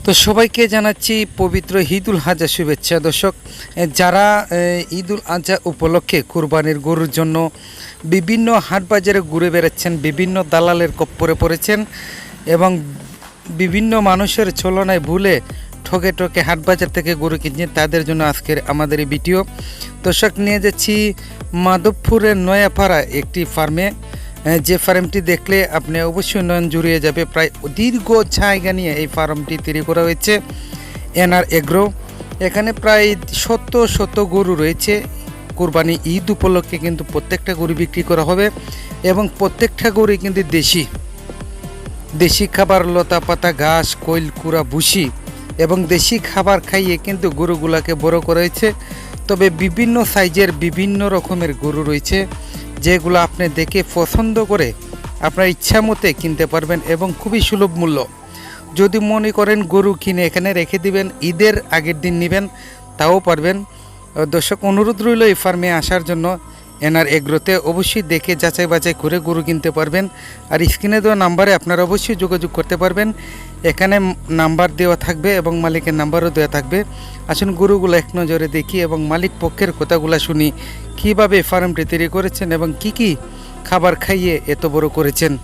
তো সবাইকে জানাচ্ছি পবিত্র ঈদুল আজহা শুভেচ্ছা। দর্শক, যারা ঈদুল আজহা উপলক্ষে কুরবানির গরুর জন্য বিভিন্ন হাট বাজারে ঘুরে বেড়াচ্ছেন, বিভিন্ন দালালের কপ্পরে পড়েছেন এবং বিভিন্ন মানুষের ছলনায় ভুলে ঠকে ঠকে হাট বাজার থেকে গরু কিনছেন, তাদের জন্য আজকের আমাদের এই ভিডিও। দর্শক, নিয়ে যাচ্ছি মাধবপুরের নয়াপাড়া একটি ফার্মে, যে ফার্মটি দেখলে আপনি অবশ্যই নয়ন জুড়িয়ে যাবে। প্রায় দীর্ঘ জায়গা নিয়ে এই ফার্মটি তৈরি করা হয়েছে এনআর এগ্রো। এখানে প্রায় শত গরু রয়েছে। কুরবানি ঈদ উপলক্ষে কিন্তু প্রত্যেকটা গরু বিক্রি করা হবে এবং প্রত্যেকটা গরুই কিন্তু দেশি খাবার, লতা পাতা, ঘাস, কৈল, কুড়া, ভুসি এবং দেশি খাবার খাইয়ে কিন্তু গরুগুলাকে বড় করা হয়েছে। তবে বিভিন্ন সাইজের বিভিন্ন রকমের গরু রয়েছে, যেগুলো আপনি দেখে পছন্দ করে আপনার ইচ্ছা মতে কিনতে পারবেন এবং খুবই সুলভ মূল্য। যদি মনে করেন গরু কিনে এখানে রেখে দিবেন, ঈদের আগের দিন নেবেন, তাও পারবেন। দর্শক, অনুরোধ রইল এই ফার্মে আসার জন্য। এনআর এগ্রোতে অবশ্যই দেখে যাচাই বাছাই করে গরু কিনতে পারবেন। আর স্ক্রিনে দেওয়া নাম্বারে আপনারা অবশ্যই যোগাযোগ করতে পারবেন। এখানে নাম্বার দেওয়া থাকবে এবং মালিকের নাম্বারও দেওয়া থাকবে। আসুন গরুগুলো এক নজরে দেখি এবং মালিক পক্ষের কথাগুলো শুনি, কীভাবে ফার্মটি তৈরি করেছেন এবং কি খাবার খাইয়ে এত বড় করেছেন।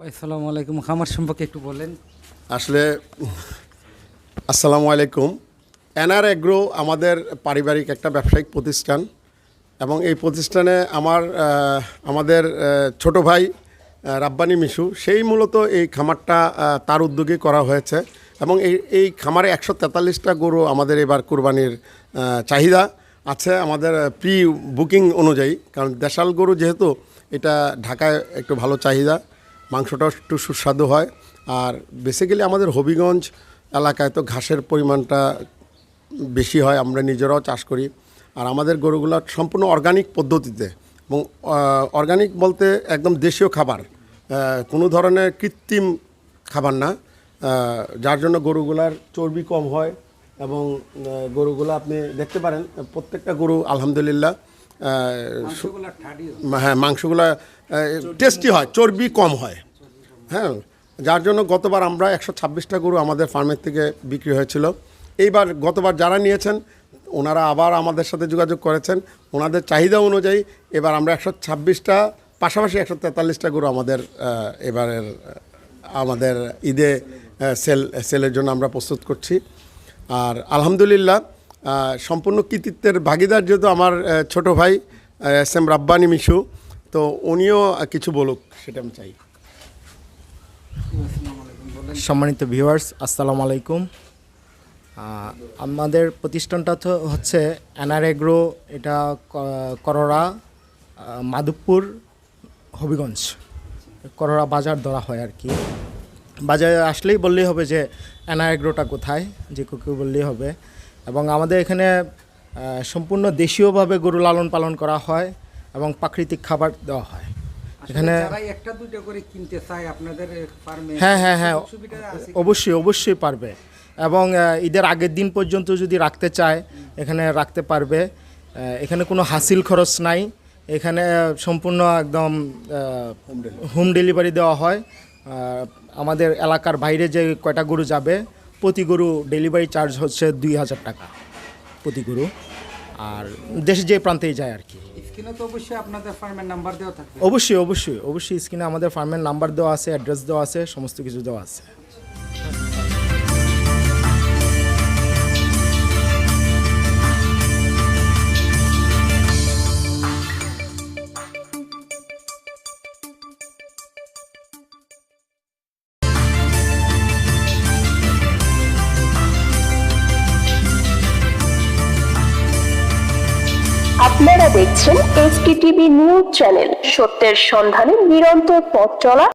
আসসালামু আলাইকুম, খামার সম্পর্কে একটু বলেন। আসলে আসসালামু আলাইকুম। এনআর এগ্রো আমাদের পারিবারিক একটা ব্যবসায়িক প্রতিষ্ঠান এবং এই প্রতিষ্ঠানে আমাদের ছোট ভাই রাব্বানি মিশু, সেই মূলত এই খামারটা তার উদ্যোগে করা হয়েছে এবং এই খামারে 143টা গরু আমাদের এবার কুরবানির চাহিদা আছে আমাদের প্রি বুকিং অনুযায়ী। কারণ দেশাল গরু যেহেতু, এটা ঢাকায় একটু ভালো চাহিদা, মাংসটাও একটু সুস্বাদু হয়। আর বেসিক্যালি আমাদের হবিগঞ্জ এলাকায় তো ঘাসের পরিমাণটা বেশি হয়, আমরা নিজেরাও চাষ করি। আর আমাদের গরুগুলো সম্পূর্ণ অর্গানিক পদ্ধতিতে, এবং অর্গানিক বলতে একদম দেশীয় খাবার, কোনো ধরনের কৃত্রিম খাবার না, যার জন্য গরুগুলার চর্বি কম হয় এবং গরুগুলো আপনি দেখতে পারেন প্রত্যেকটা গরু আলহামদুলিল্লাহ হ্যাঁ মাংসগুলা টেস্টি হয়, চর্বি কম হয়। হ্যাঁ, যার জন্য গতবার আমরা 126টা গরু আমাদের ফার্মের থেকে বিক্রি হয়েছিল। এইবার গতবার যারা নিয়েছেন ওনারা আবার আমাদের সাথে যোগাযোগ করেছেন, ওনাদের চাহিদা অনুযায়ী এবার আমরা 126টা পাশাপাশি 143টা গরু আমাদের ঈদে সেলের জন্য আমরা প্রস্তুত করছি। আর আলহামদুলিল্লাহ সম্পূর্ণ কৃতিত্বের ভাগিদার যেহেতু আমার ছোট ভাই এস.এম. রাব্বানি মিশু, তো উনিও কিছু বলুক সেটা আমি চাই। সম্মানিত ভিউয়ার্স, আসসালামু আলাইকুম। আমাদের প্রতিষ্ঠানটা তো হচ্ছে এনআর এগ্রো, এটা কররা মাধবপুর হবিগঞ্জ কররা বাজার ধরা হয় আর কি। বাজারে আসলেই বললেই হবে যে এনআর এগ্রোটা কোথায়, যে কেউ বললেই হবে। এবং আমাদের এখানে সম্পূর্ণ দেশীয়ভাবে গরু লালন পালন করা হয় এবং প্রাকৃতিক খাবার দেওয়া হয় এখানে। একটা দুটো করে কিনতে চাই আপনাদের ফার্মে, হ্যাঁ অবশ্যই পারবে। এবং ঈদের আগের দিন পর্যন্ত যদি রাখতে চায় এখানে রাখতে পারবে। এখানে কোনো হাসিল খরচ নাই, এখানে সম্পূর্ণ একদম হোম ডেলিভারি দেওয়া হয়। আমাদের এলাকার বাইরে যে কয়টা গরু যাবে, প্রতি গরু ডেলিভারি চার্জ হচ্ছে 2000 টাকা প্রতি গরু। আর দেশে যে প্রান্তেই যায় আর কি। স্ক্রিনে তো অবশ্যই আপনাদের ফার্মের নাম্বার দেওয়া থাকবে। অবশ্যই স্ক্রিনে আমাদের ফার্মের নাম্বার দেওয়া আছে, অ্যাড্রেস দেওয়া আছে, সমস্ত কিছু দেওয়া আছে। আপনারা দেখছেন এসকে টিভি নিউজ চ্যানেল, সত্যের সন্ধানে নিরন্তর পথ চলা।